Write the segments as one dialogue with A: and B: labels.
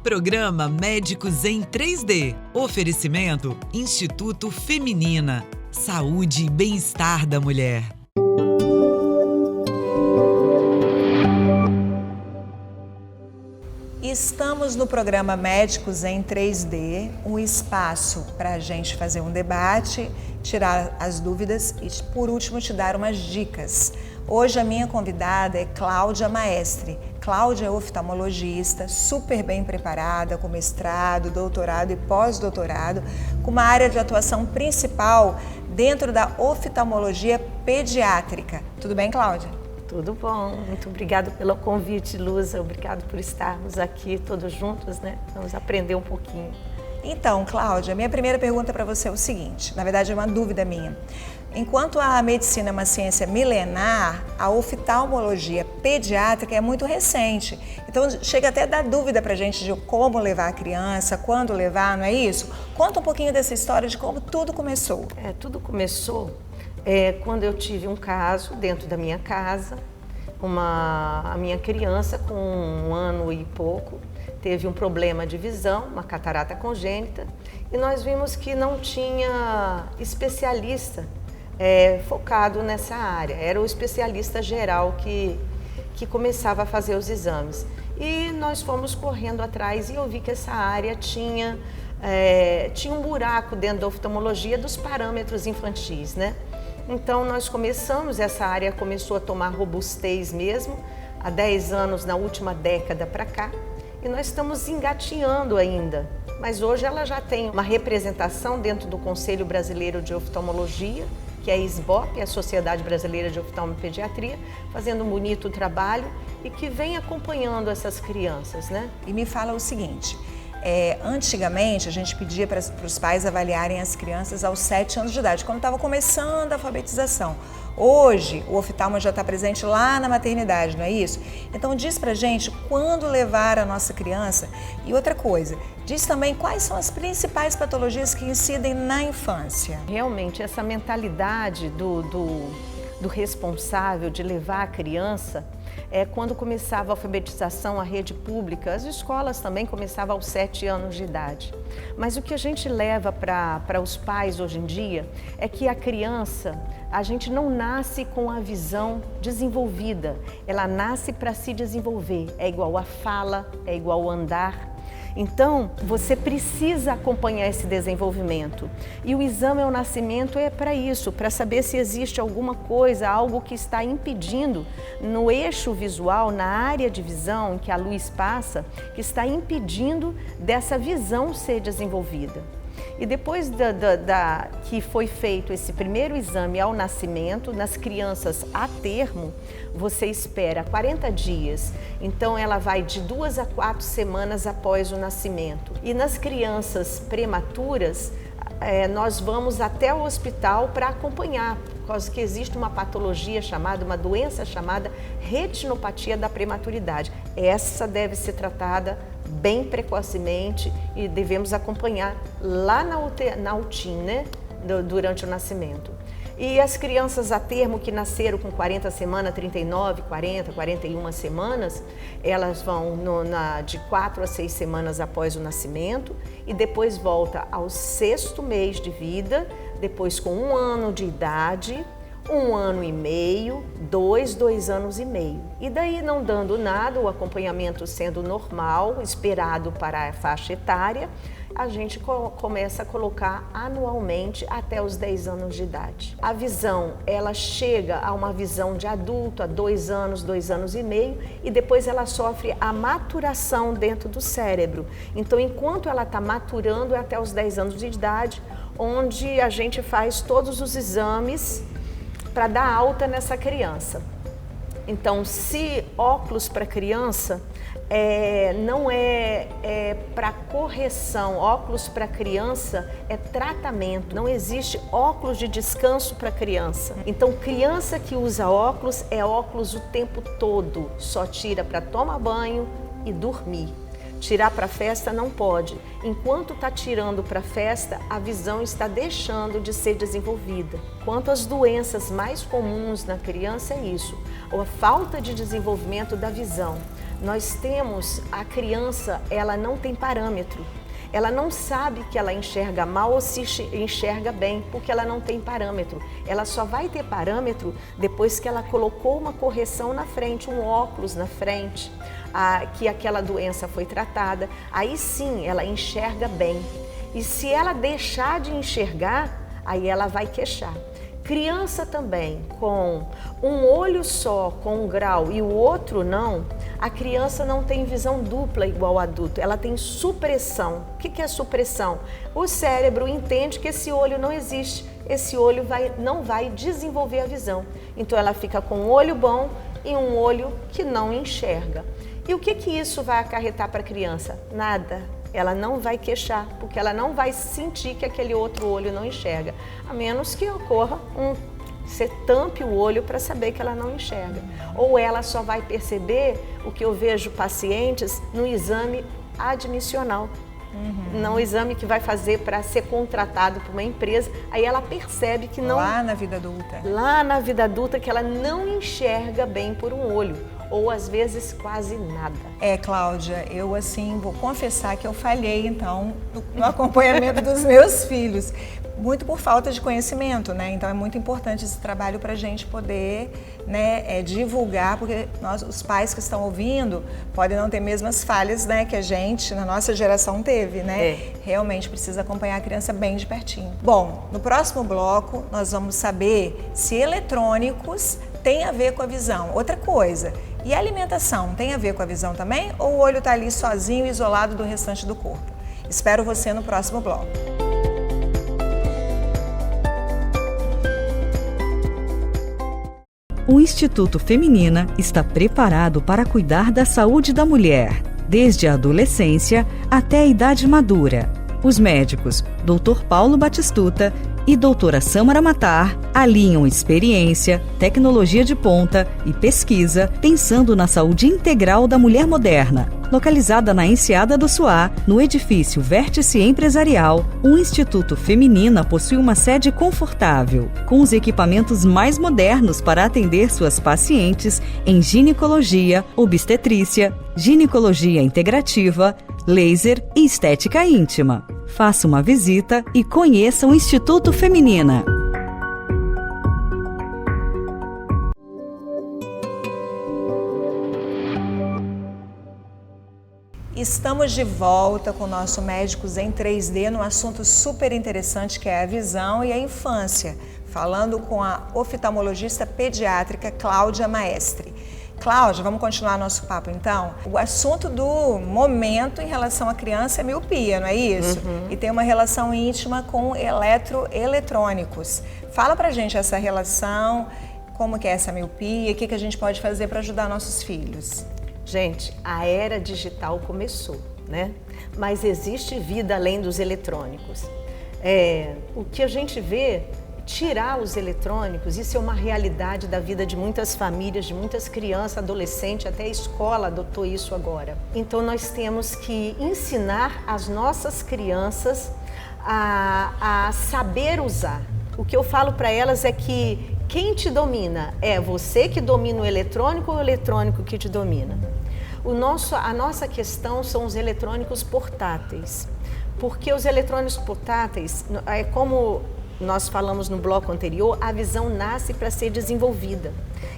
A: Programa Médicos em 3D. Oferecimento Instituto Feminina. Saúde e bem-estar da mulher.
B: Estamos no programa Médicos em 3D, um espaço para a gente fazer um debate, tirar as dúvidas e, por último, te dar umas dicas. Hoje a minha convidada é Cláudia Maestre. Cláudia é oftalmologista, super bem preparada, com mestrado, doutorado e pós-doutorado, com uma área de atuação principal dentro da oftalmologia pediátrica. Tudo bem, Cláudia?
C: Tudo bom, muito obrigada pelo convite, Luza, obrigado por estarmos aqui todos juntos, né? Vamos aprender um pouquinho.
B: Então, Cláudia, minha primeira pergunta para você é o seguinte, na verdade é uma dúvida minha. Enquanto a medicina é uma ciência milenar, a oftalmologia pediátrica é muito recente. Então chega até a dar dúvida para a gente de como levar a criança, quando levar, não é isso? Conta um pouquinho dessa história de como tudo começou.
C: Tudo começou quando eu tive um caso dentro da minha casa, a minha criança com 1 ano e pouco teve um problema de visão, uma catarata congênita, e nós vimos que não tinha especialista focado nessa área, era o especialista geral que começava a fazer os exames. E nós fomos correndo atrás e eu vi que essa área tinha um buraco dentro da oftalmologia dos parâmetros infantis, né? Então nós essa área começou a tomar robustez mesmo, há 10 anos, na última década para cá, e nós estamos engatinhando ainda, mas hoje ela já tem uma representação dentro do Conselho Brasileiro de Oftalmologia, que é a SBOP, a Sociedade Brasileira de Oftalmopediatria, fazendo um bonito trabalho e que vem acompanhando essas crianças, né?
B: E me fala o seguinte, antigamente a gente pedia para os pais avaliarem as crianças aos 7 anos de idade, quando estava começando a alfabetização. Hoje o oftalmo já está presente lá na maternidade, não é isso? Então diz pra gente quando levar a nossa criança. E outra coisa, diz também quais são as principais patologias que incidem na infância.
C: Realmente essa mentalidade do responsável de levar a criança quando começava a alfabetização, a rede pública, as escolas também começavam aos 7 anos de idade. Mas o que a gente leva para os pais hoje em dia é que a criança, a gente não nasce com a visão desenvolvida, ela nasce para se desenvolver, é igual a fala, é igual ao andar. Então, você precisa acompanhar esse desenvolvimento. E o exame ao nascimento é para isso, para saber se existe alguma coisa, algo que está impedindo no eixo visual, na área de visão que a luz passa, que está impedindo dessa visão ser desenvolvida. E depois que foi feito esse primeiro exame ao nascimento, nas crianças a termo, você espera 40 dias. Então ela vai de 2 a 4 semanas após o nascimento. E nas crianças prematuras, nós vamos até o hospital para acompanhar, por causa que existe uma patologia uma doença chamada retinopatia da prematuridade. Essa deve ser tratada bem precocemente e devemos acompanhar lá na UTIM, né, durante o nascimento. E as crianças a termo que nasceram com 40 semanas, 39, 40, 41 semanas, elas vão de 4 a 6 semanas após o nascimento e depois volta ao 6º mês de vida, depois com 1 ano de idade, 1 ano e meio, 2 anos e meio. E daí não dando nada, o acompanhamento sendo normal, esperado para a faixa etária, a gente começa a colocar anualmente até os 10 anos de idade. A visão, ela chega a uma visão de adulto a 2 anos, 2 anos e meio, e depois ela sofre a maturação dentro do cérebro. Então, enquanto ela está maturando, é até os 10 anos de idade, onde a gente faz todos os exames para dar alta nessa criança. Então, se óculos para criança não é para correção, óculos para criança é tratamento, não existe óculos de descanso para criança. Então, criança que usa óculos é óculos o tempo todo, só tira para tomar banho e dormir. Tirar para festa não pode. Enquanto está tirando para festa, a visão está deixando de ser desenvolvida. Quanto às doenças mais comuns na criança é isso, a falta de desenvolvimento da visão. nós temos, a criança, ela não tem parâmetro. Ela não sabe que ela enxerga mal ou se enxerga bem, porque ela não tem parâmetro. Ela só vai ter parâmetro depois que ela colocou uma correção na frente, um óculos na frente, que aquela doença foi tratada. Aí sim, ela enxerga bem. E se ela deixar de enxergar, aí ela vai queixar. Criança também, com um olho só, com um grau e o outro não, a criança não tem visão dupla igual ao adulto, ela tem supressão. O que é supressão? O cérebro entende que esse olho não existe, esse olho não vai desenvolver a visão. Então ela fica com um olho bom e um olho que não enxerga. E o que isso vai acarretar para a criança? Nada. Ela não vai queixar, porque ela não vai sentir que aquele outro olho não enxerga, a menos que ocorra você tampe o olho para saber que ela não enxerga. Ou ela só vai perceber o que eu vejo pacientes no exame admissional, no exame que vai fazer para ser contratado por uma empresa, aí ela percebe que não...
B: Lá na vida adulta.
C: Lá na vida adulta que ela não enxerga bem por um olho. Ou às vezes quase nada.
B: Cláudia, eu assim vou confessar que eu falhei então no acompanhamento dos meus filhos, muito por falta de conhecimento, né? Então é muito importante esse trabalho para a gente poder, né, divulgar, porque os pais que estão ouvindo podem não ter mesmas falhas, né, que a gente na nossa geração teve, né? Realmente precisa acompanhar a criança bem de pertinho. Bom, no próximo bloco nós vamos saber se eletrônicos tem a ver com a visão. Outra coisa, e a alimentação tem a ver com a visão também? Ou o olho está ali sozinho, isolado do restante do corpo? Espero você no próximo bloco.
D: O Instituto Feminina está preparado para cuidar da saúde da mulher, desde a adolescência até a idade madura. Os médicos Dr. Paulo Batistuta e doutora Samara Matar alinham experiência, tecnologia de ponta e pesquisa pensando na saúde integral da mulher moderna. Localizada na Enseada do Suá, no edifício Vértice Empresarial, o Instituto Feminina possui uma sede confortável, com os equipamentos mais modernos para atender suas pacientes em ginecologia, obstetrícia, ginecologia integrativa, laser e estética íntima. Faça uma visita e conheça o Instituto Feminina.
B: Estamos de volta com o nosso Médicos em 3D num assunto super interessante que é a visão e a infância, falando com a oftalmologista pediátrica Cláudia Maestre. Cláudia, vamos continuar nosso papo então? O assunto do momento em relação à criança é miopia, não é isso? E tem uma relação íntima com eletrônicos. Fala pra gente essa relação, como que é essa miopia, o que a gente pode fazer para ajudar nossos filhos?
C: Gente, a era digital começou, né? Mas existe vida além dos eletrônicos. O que a gente vê, tirar os eletrônicos, isso é uma realidade da vida de muitas famílias, de muitas crianças, adolescentes, até a escola adotou isso agora. Então nós temos que ensinar as nossas crianças a saber usar. O que eu falo para elas é que quem te domina é você que domina o eletrônico ou o eletrônico que te domina? A nossa questão são os eletrônicos portáteis, porque os eletrônicos portáteis, como nós falamos no bloco anterior, a visão nasce para ser desenvolvida.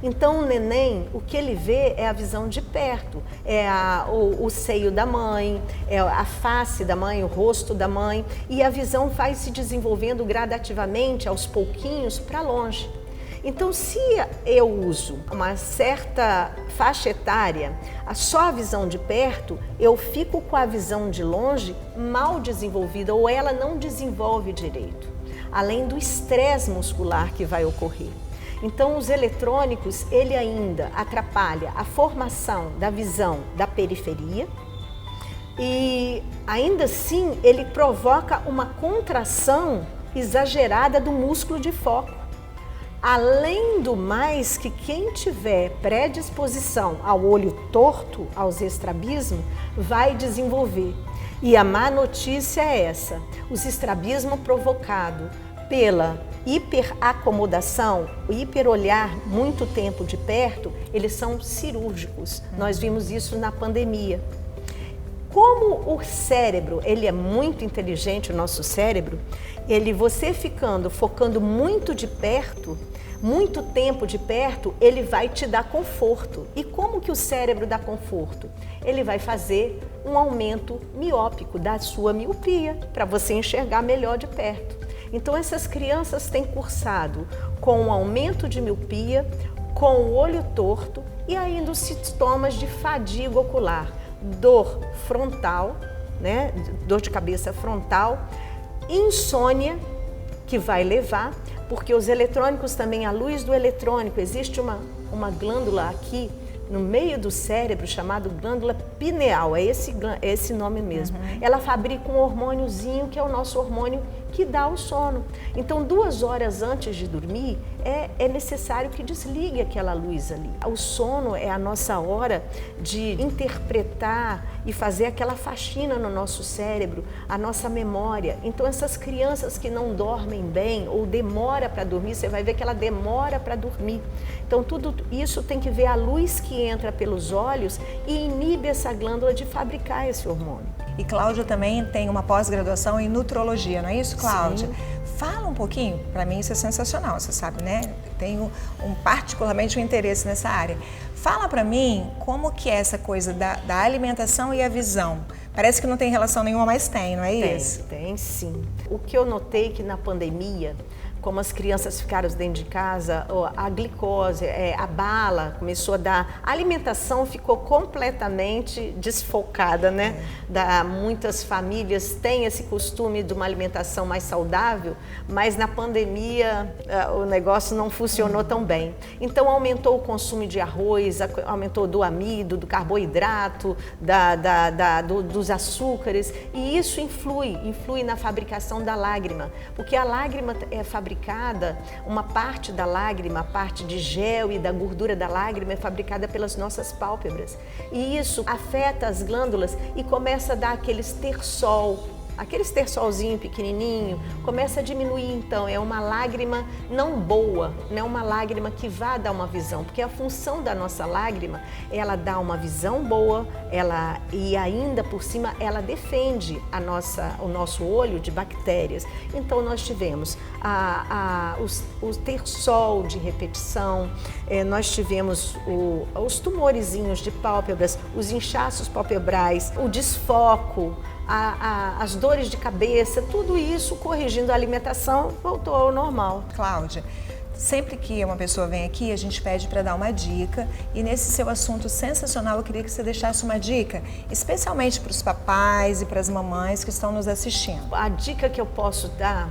C: Então o neném, o que ele vê é a visão de perto, é o seio da mãe, é a face da mãe, o rosto da mãe, e a visão vai se desenvolvendo gradativamente, aos pouquinhos, para longe. Então, se eu uso uma certa faixa etária, só a visão de perto, eu fico com a visão de longe mal desenvolvida ou ela não desenvolve direito, além do estresse muscular que vai ocorrer. Então, os eletrônicos, ele ainda atrapalha a formação da visão da periferia e, ainda assim, ele provoca uma contração exagerada do músculo de foco. Além do mais, que quem tiver predisposição ao olho torto, aos estrabismos, vai desenvolver. E a má notícia é essa: os estrabismos provocados pela hiperacomodação, o hiperolhar muito tempo de perto, eles são cirúrgicos. Nós vimos isso na pandemia. Como o cérebro, ele é muito inteligente, o nosso cérebro, você focando muito de perto, muito tempo de perto, ele vai te dar conforto. E como que o cérebro dá conforto? Ele vai fazer um aumento miópico da sua miopia, para você enxergar melhor de perto. Então essas crianças têm cursado com um aumento de miopia, com o olho torto e ainda os sintomas de fadiga ocular, dor frontal, né? Dor de cabeça frontal, insônia, que vai levar, porque os eletrônicos também, a luz do eletrônico, existe uma glândula aqui no meio do cérebro chamada glândula pineal, é esse nome mesmo. Ela fabrica um hormôniozinho que é o nosso hormônio que dá o sono. Então 2 horas antes de dormir é necessário que desligue aquela luz ali. O sono é a nossa hora de interpretar e fazer aquela faxina no nosso cérebro, a nossa memória. Então essas crianças que não dormem bem ou demora para dormir, você vai ver que ela demora para dormir. Então tudo isso tem que ver a luz que entra pelos olhos e inibe essa glândula de fabricar esse hormônio.
B: E Cláudia também tem uma pós-graduação em nutrologia, não é isso, Cláudia? Sim. Fala um pouquinho, para mim isso é sensacional, você sabe, né? Tenho particularmente um interesse nessa área. Fala para mim como que é essa coisa da alimentação e a visão. Parece que não tem relação nenhuma, mas tem, não é isso?
C: Tem sim. O que eu notei que na pandemia, como as crianças ficaram dentro de casa, a glicose, a bala começou a dar, a alimentação ficou completamente desfocada, né? Muitas famílias têm esse costume de uma alimentação mais saudável, mas na pandemia o negócio não funcionou tão bem. Então aumentou o consumo de arroz, aumentou do amido, do carboidrato, dos açúcares, e isso influi na fabricação da lágrima, porque a lágrima é fabricada, uma parte da lágrima, a parte de gel e da gordura da lágrima é fabricada pelas nossas pálpebras. E isso afeta as glândulas e começa a dar aqueles tersolzinho pequenininho, começa a diminuir. Então é uma lágrima não boa, não é uma lágrima que vá dar uma visão, porque a função da nossa lágrima, ela dá uma visão boa, e ainda por cima ela defende o nosso olho de bactérias. Então nós tivemos o tersol de repetição, nós tivemos os tumorezinhos de pálpebras, os inchaços palpebrais, o desfoco, as dores de cabeça, tudo isso corrigindo a alimentação, voltou ao normal.
B: Cláudia, sempre que uma pessoa vem aqui, a gente pede para dar uma dica, e nesse seu assunto sensacional, eu queria que você deixasse uma dica, especialmente para os papais e para as mamães que estão nos assistindo.
C: A dica que eu posso dar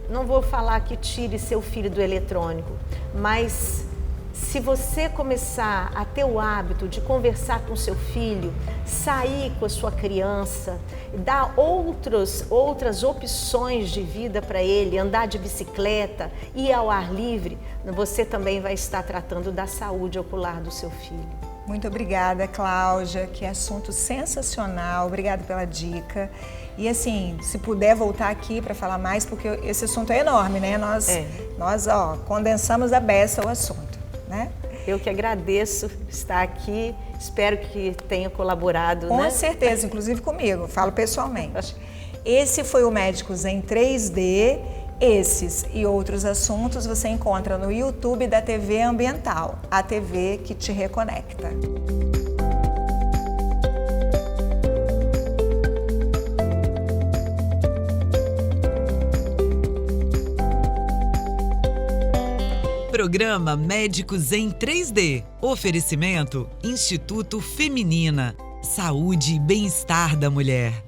C: não vou falar que tire seu filho do eletrônico, mas se você começar a ter o hábito de conversar com seu filho, sair com a sua criança, dar outras opções de vida para ele, andar de bicicleta, ir ao ar livre, você também vai estar tratando da saúde ocular do seu filho.
B: Muito obrigada, Cláudia, que assunto sensacional, obrigada pela dica. E assim, se puder voltar aqui para falar mais, porque esse assunto é enorme, né? Nós condensamos a beça o assunto. Né?
C: Eu que agradeço estar aqui, espero que tenha colaborado.
B: Com certeza, inclusive comigo, falo pessoalmente. Esse foi o Médicos em 3D. Esses e outros assuntos você encontra no YouTube da TV Ambiental, a TV que te reconecta.
A: Programa Médicos em 3D. Oferecimento Instituto Feminina. Saúde e bem-estar da mulher.